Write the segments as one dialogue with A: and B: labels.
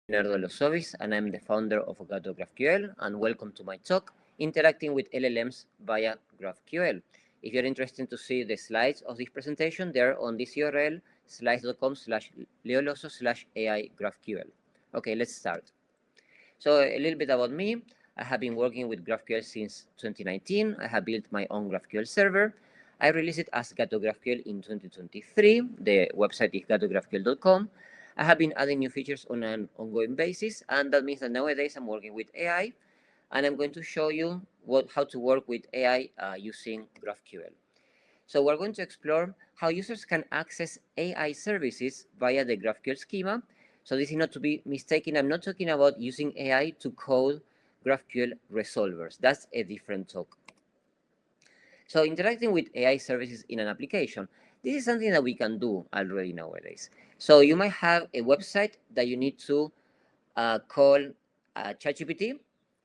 A: Leonardo Losoviz, and I'm the founder of Gato GraphQL, and welcome to my talk, Interacting with LLMs via GraphQL. If you're interested to see the slides of this presentation, they're on this URL, slides.com/leoloso/AI GraphQL. Okay, let's start. So a little bit about me. I have been working with GraphQL since 2019. I have built my own GraphQL server. I released it as Gato GraphQL in 2023. The website is gatograpql.com. I have been adding new features on an ongoing basis, and that means that nowadays I'm working with AI, and I'm going to show you how to work with AI using GraphQL. So we're going to explore how users can access AI services via the GraphQL schema. So this is not to be mistaken. I'm not talking about using AI to code GraphQL resolvers. That's a different talk. So interacting with AI services in an application, this is something that we can do already nowadays. So you might have a website that you need to call ChatGPT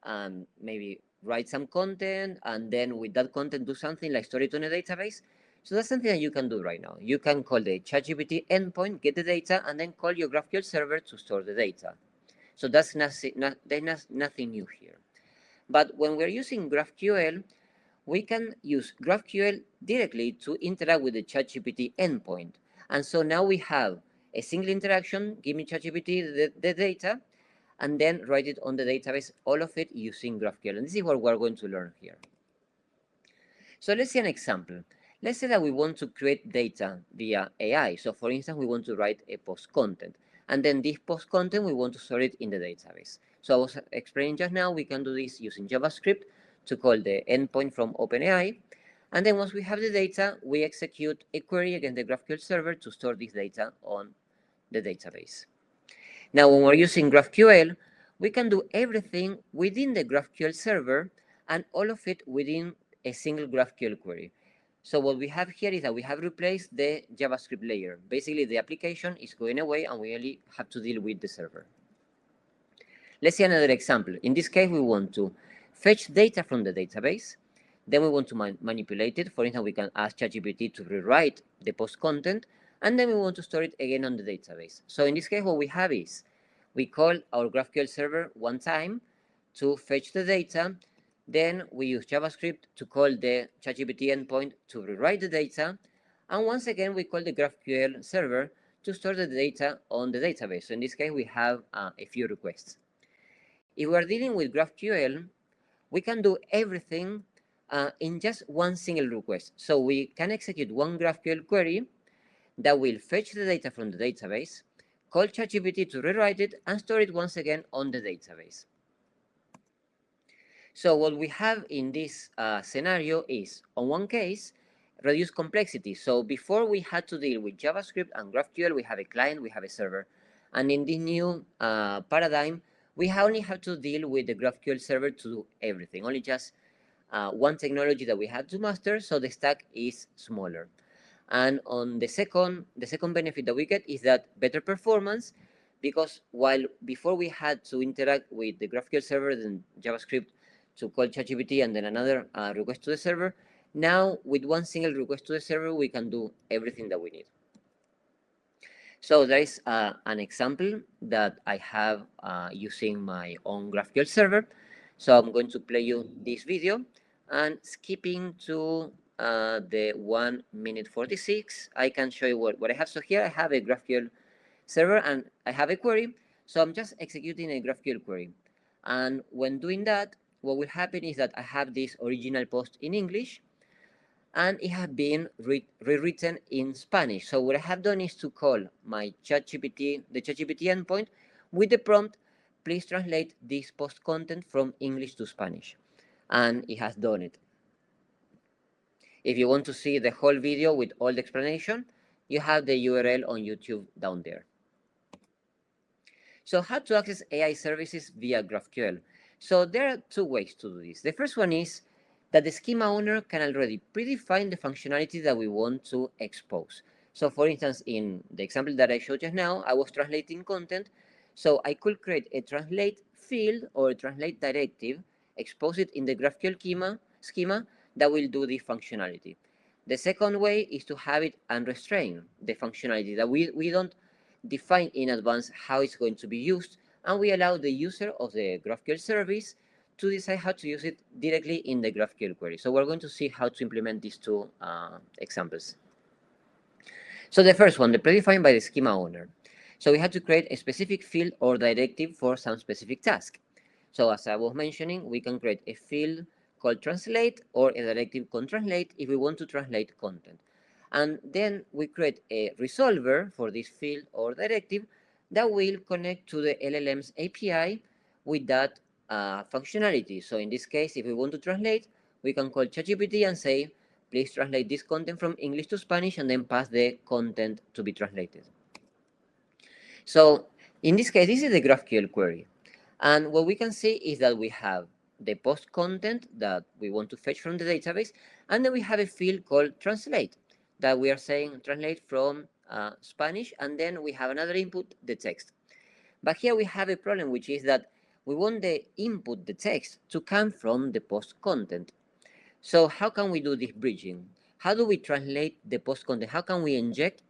A: and maybe write some content, and then with that content do something like store it on a database. So that's something that you can do right now. You can call the ChatGPT endpoint, get the data, and then call your GraphQL server to store the data. So that's nothing new here. But when we're using GraphQL, we can use GraphQL directly to interact with the ChatGPT endpoint. And so now we have a single interaction, give me ChatGPT the data, and then write it on the database, all of it using GraphQL. And this is what we're going to learn here. So let's see an example. Let's say that we want to create data via AI. So for instance, we want to write a post content. And then this post content, we want to store it in the database. So I was explaining just now, we can do this using JavaScript to call the endpoint from OpenAI. And then once we have the data, we execute a query against the GraphQL server to store this data on the database. Now, when we're using GraphQL, we can do everything within the GraphQL server and all of it within a single GraphQL query. So what we have here is that we have replaced the JavaScript layer. Basically, the application is going away and we only have to deal with the server. Let's see another example. In this case, we want to fetch data from the database. Then we want to manipulate it. For instance, we can ask ChatGPT to rewrite the post content, and then we want to store it again on the database. So in this case, what we have is we call our GraphQL server one time to fetch the data. Then we use JavaScript to call the ChatGPT endpoint to rewrite the data. And once again, we call the GraphQL server to store the data on the database. So in this case, we have a few requests. If we are dealing with GraphQL, we can do everything in just one single request. So we can execute one GraphQL query that will fetch the data from the database, call ChatGPT to rewrite it, and store it once again on the database. So what we have in this scenario is, on one case, reduce complexity. So before we had to deal with JavaScript and GraphQL, we have a client, we have a server. And in this new paradigm, we only have to deal with the GraphQL server to do everything, only just one technology that we had to master, so the stack is smaller. And on the second benefit that we get is that better performance, because while before we had to interact with the GraphQL server, then JavaScript to call ChatGPT and then another request to the server, now with one single request to the server, we can do everything that we need. So there is an example that I have using my own GraphQL server. So I'm going to play you this video, and skipping to the 1 minute 46, I can show you what I have. So here I have a GraphQL server and I have a query. So I'm just executing a GraphQL query. And when doing that, what will happen is that I have this original post in English, and it has been rewritten in Spanish. So what I have done is to call my ChatGPT, the ChatGPT endpoint, with the prompt, please translate this post content from English to Spanish. And it has done it. If you want to see the whole video with all the explanation, you have the URL on YouTube down there. So how to access AI services via GraphQL? So there are two ways to do this. The first one is that the schema owner can already predefine the functionality that we want to expose. So for instance, in the example that I showed just now, I was translating content. So I could create a translate field or a translate directive, expose it in the GraphQL schema that will do this functionality. The second way is to have it unrestrained, the functionality that we don't define in advance how it's going to be used, and we allow the user of the GraphQL service to decide how to use it directly in the GraphQL query. So we're going to see how to implement these two examples. So the first one, the predefined by the schema owner. So we had to create a specific field or directive for some specific task. So as I was mentioning, we can create a field called translate or a directive called translate if we want to translate content. And then we create a resolver for this field or directive that will connect to the LLMs API with that functionality. So in this case, if we want to translate, we can call ChatGPT and say, please translate this content from English to Spanish, and then pass the content to be translated. So in this case, this is the GraphQL query. And what we can see is that we have the post content that we want to fetch from the database, and then we have a field called translate that we are saying translate from Spanish, and then we have another input, the text. But here we have a problem, which is that we want the input, the text, to come from the post content. So how can we do this bridging? How do we translate the post content? How can we inject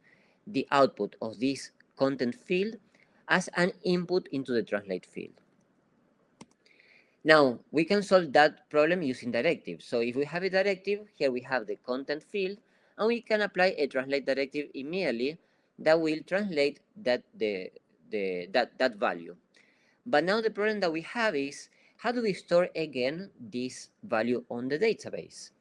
A: the output of this content field as an input into the translate field? Now, we can solve that problem using directives. So if we have a directive, here we have the content field, and we can apply a translate directive immediately that will translate that value. But now the problem that we have is, how do we store again this value on the database?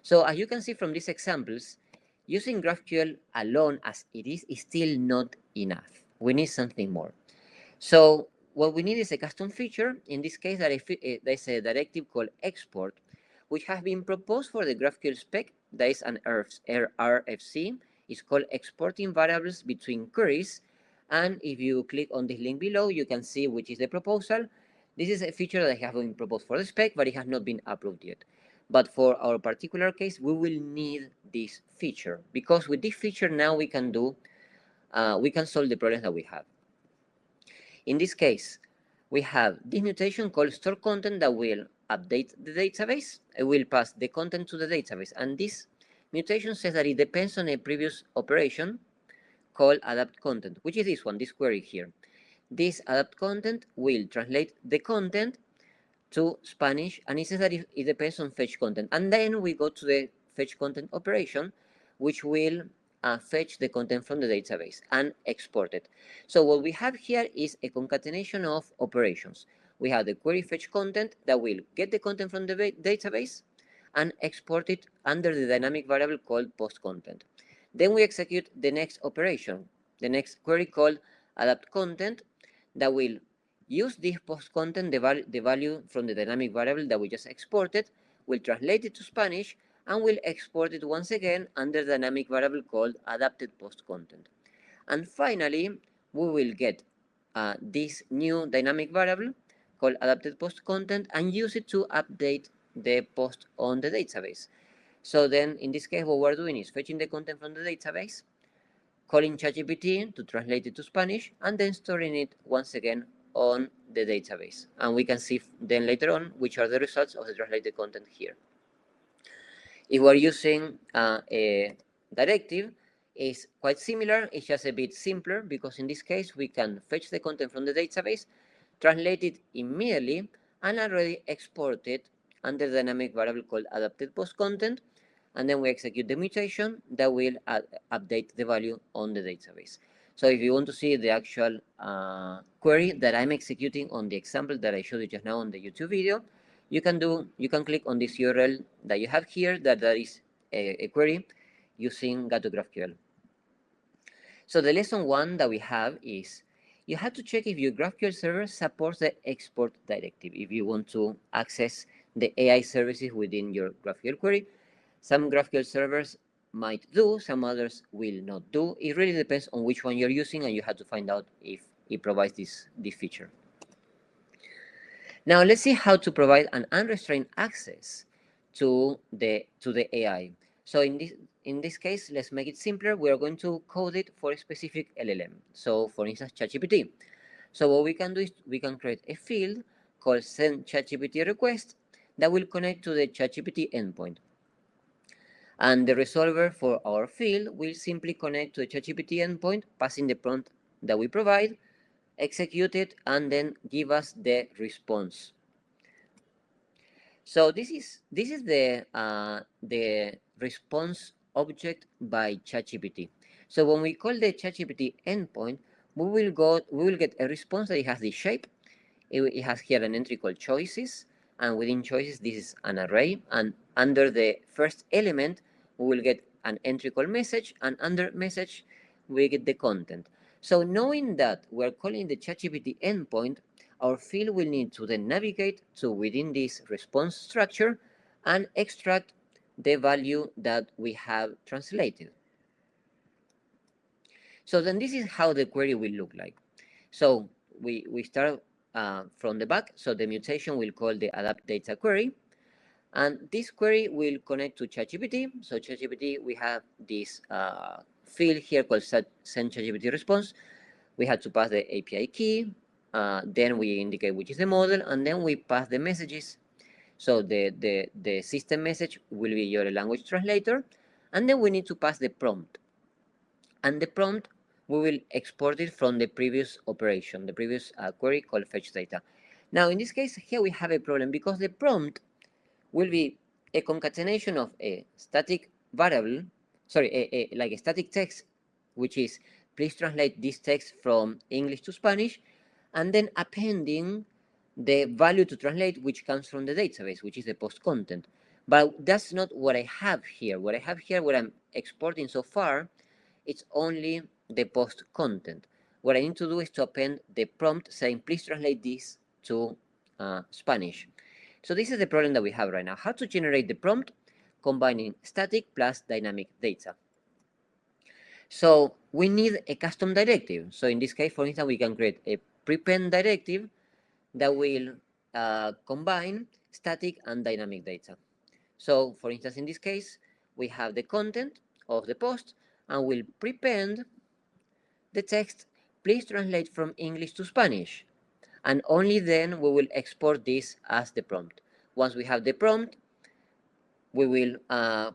A: So as you can see from these examples, using GraphQL alone as it is still not enough. We need something more. So what we need is a custom feature. In this case, there's a directive called export, which has been proposed for the GraphQL spec. That is an RFC. It's called exporting variables between queries. And if you click on this link below, you can see which is the proposal. This is a feature that has been proposed for the spec, but it has not been approved yet. But for our particular case, we will need this feature, because with this feature now we can solve the problems that we have. In this case, we have this mutation called store content that will update the database. It will pass the content to the database, and this mutation says that it depends on a previous operation called adapt content, which is this one, this query here. This adapt content will translate the content to Spanish, and it says that it depends on fetch content. And then we go to the fetch content operation, which will fetch the content from the database and export it. So what we have here is a concatenation of operations. We have the query fetch content that will get the content from the database and export it under the dynamic variable called post content. Then we execute the next operation, the next query called adapt content, that will use this post content, the value from the dynamic variable that we just exported, will translate it to Spanish, and will export it once again under the dynamic variable called adapted post content. And finally, we will get this new dynamic variable called adapted post content and use it to update the post on the database. So then in this case, what we're doing is fetching the content from the database, calling ChatGPT to translate it to Spanish, and then storing it once again on the database. And we can see then later on which are the results of the translated content here. If we're using a directive, it's quite similar. It's just a bit simpler, because in this case, we can fetch the content from the database, translate it immediately, and already export it under the dynamic variable called adapted post content, and then we execute the mutation that will update the value on the database. So if you want to see the actual query that I'm executing on the example that I showed you just now on the YouTube video, you can click on this URL that you have here, that is a query using Gato GraphQL. So the lesson 1 that we have is, you have to check if your GraphQL server supports the export directive if you want to access the AI services within your GraphQL query. Some GraphQL servers might do, some others will not do. It really depends on which one you're using, and you have to find out if it provides this feature. Now let's see how to provide an unrestrained access to the AI. So in this case, let's make it simpler. We are going to code it for a specific LLM. So for instance, ChatGPT. So what we can do is we can create a field called send ChatGPT request that will connect to the ChatGPT endpoint. And the resolver for our field will simply connect to the ChatGPT endpoint, passing the prompt that we provide, execute it, and then give us the response. So this is the response object by ChatGPT. So when we call the ChatGPT endpoint, we will get a response that it has this shape. It has here an entry called choices, and within choices this is an array, and under the first element we will get an entry called message, and under message we get the content. So knowing that we're calling the ChatGPT endpoint, our field will need to then navigate to within this response structure and extract the value that we have translated. So then this is how the query will look like. So we start from the back. So the mutation will call the adapt data query. And this query will connect to ChatGPT. So ChatGPT, we have this field here called send ChatGPT response. We have to pass the API key. Then we indicate which is the model, and then we pass the messages. So the system message will be your language translator, and then we need to pass the prompt. And the prompt, we will export it from the previous operation, the previous query called fetch data. Now, in this case, here we have a problem because the prompt will be a concatenation of a static variable, sorry, like a static text, which is please translate this text from English to Spanish, and then appending the value to translate, which comes from the database, which is the post content. But that's not what I have here. What I have here, what I'm exporting so far, it's only the post content. What I need to do is to append the prompt saying, please translate this to Spanish. So this is the problem that we have right now. How to generate the prompt combining static plus dynamic data. So we need a custom directive. So in this case, for instance, we can create a prepend directive that will combine static and dynamic data. So for instance, in this case, we have the content of the post and we'll prepend the text, please translate from English to Spanish. And only then we will export this as the prompt. Once we have the prompt, we will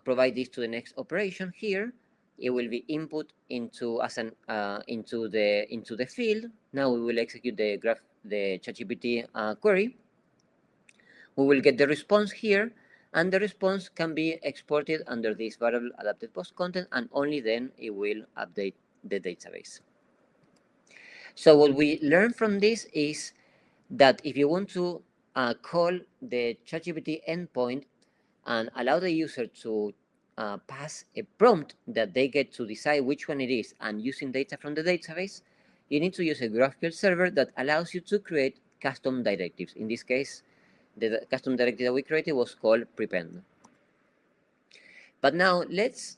A: provide this to the next operation here. It will be input into the field. Now we will execute the ChatGPT query. We will get the response here, and the response can be exported under this variable adapted post content, and only then it will update the database. So what we learn from this is that if you want to call the ChatGPT endpoint and allow the user to pass a prompt that they get to decide which one it is and using data from the database, you need to use a GraphQL server that allows you to create custom directives. In this case, the custom directive that we created was called prepend. But now let's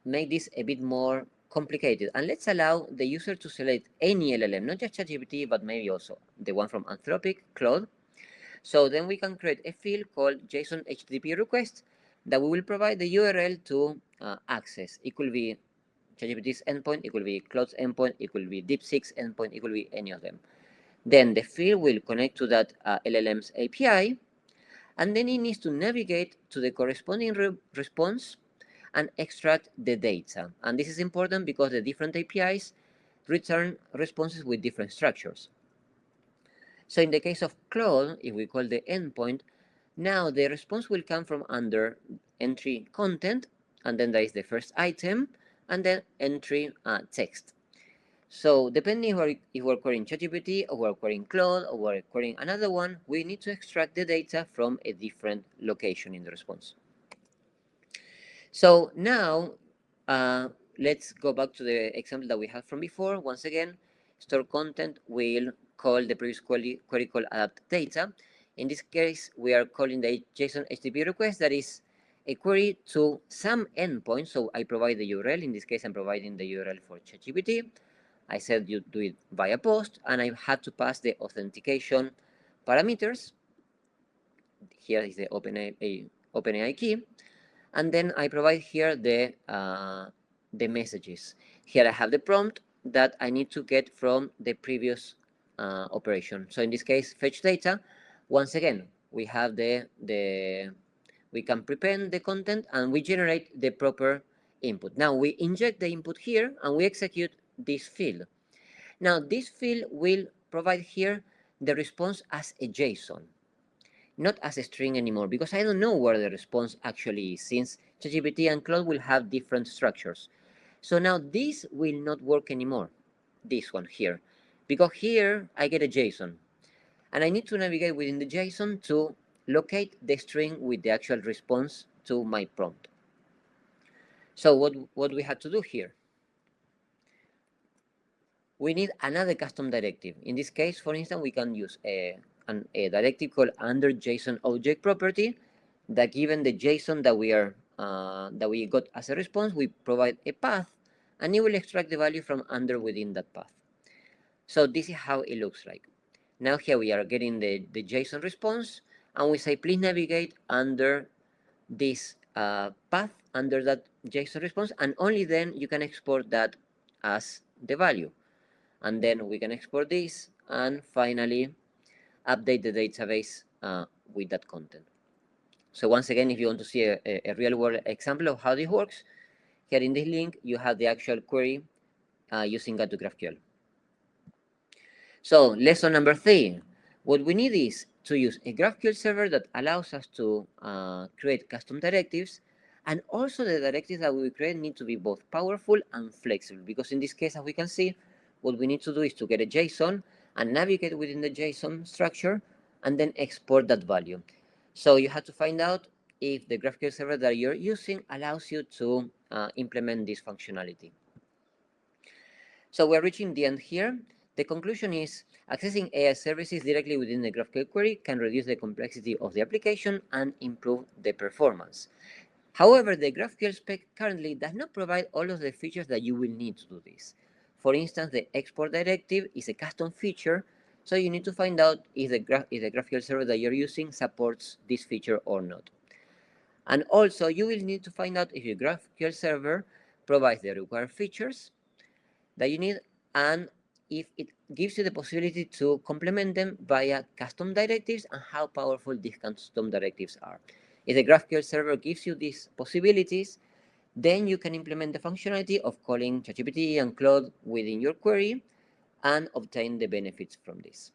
A: make this a bit more complicated, and let's allow the user to select any LLM, not just ChatGPT, but maybe also the one from Anthropic, Claude. So then we can create a field called JSON HTTP request that we will provide the URL to access. It could be ChatGPT's endpoint, it could be Claude's endpoint, it could be DeepSeek's endpoint, it could be any of them. Then the field will connect to that LLM's API, and then it needs to navigate to the corresponding response and extract the data. And this is important because the different APIs return responses with different structures. So in the case of Claude, if we call the endpoint, now the response will come from under entry content, and then there is the first item, and then entry text. So depending if we're querying ChatGPT, or we're querying Claude, or we're querying another one, we need to extract the data from a different location in the response. So now let's go back to the example that we had from before. Once again, store content will call the previous query called adapt data. In this case, we are calling the JSON HTTP request that is a query to some endpoint. So I provide the URL. In this case, I'm providing the URL for ChatGPT. I said you do it via post, and I had to pass the authentication parameters. Here is the OpenAI key. And then I provide here the messages. Here I have the prompt that I need to get from the previous operation. So in this case, fetch data. Once again, we have we can prepend the content and we generate the proper input. Now we inject the input here and we execute this field. Now this field will provide here the response as a JSON, not as a string anymore, because I don't know where the response actually is, since ChatGPT and Claude will have different structures. So now this will not work anymore, this one here, because here I get a JSON, and I need to navigate within the JSON to locate the string with the actual response to my prompt. So what we had to do here? We need another custom directive. In this case, for instance, we can use a directive called under JSON object property that, given the JSON that we got as a response, we provide a path, and it will extract the value from under within that path. So this is how it looks like. Now here we are getting the JSON response, and we say please navigate under this path, under that JSON response, and only then you can export that as the value. And then we can export this and finally update the database with that content. So once again, if you want to see a real world example of how this works, here in this link you have the actual query using Gato GraphQL. So lesson number 3, what we need is to use a GraphQL server that allows us to create custom directives, and also the directives that we create need to be both powerful and flexible, because in this case, as we can see, what we need to do is to get a JSON and navigate within the JSON structure and then export that value. So you have to find out if the GraphQL server that you're using allows you to implement this functionality. So we're reaching the end here. The conclusion is accessing AI services directly within the GraphQL query can reduce the complexity of the application and improve the performance. However, the GraphQL spec currently does not provide all of the features that you will need to do this. For instance, the export directive is a custom feature, so you need to find out if the GraphQL server that you're using supports this feature or not. And also, you will need to find out if your GraphQL server provides the required features that you need, and if it gives you the possibility to complement them via custom directives, and how powerful these custom directives are. If the GraphQL server gives you these possibilities, then you can implement the functionality of calling ChatGPT and Claude within your query and obtain the benefits from this.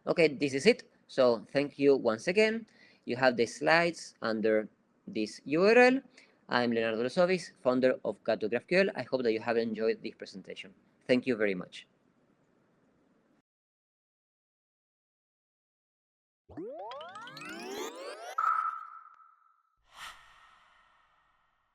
A: Okay, this is it. So thank you once again. You have the slides under this URL. I'm Leonardo Losoviz, founder of Gato GraphQL. I hope that you have enjoyed this presentation. Thank you very much.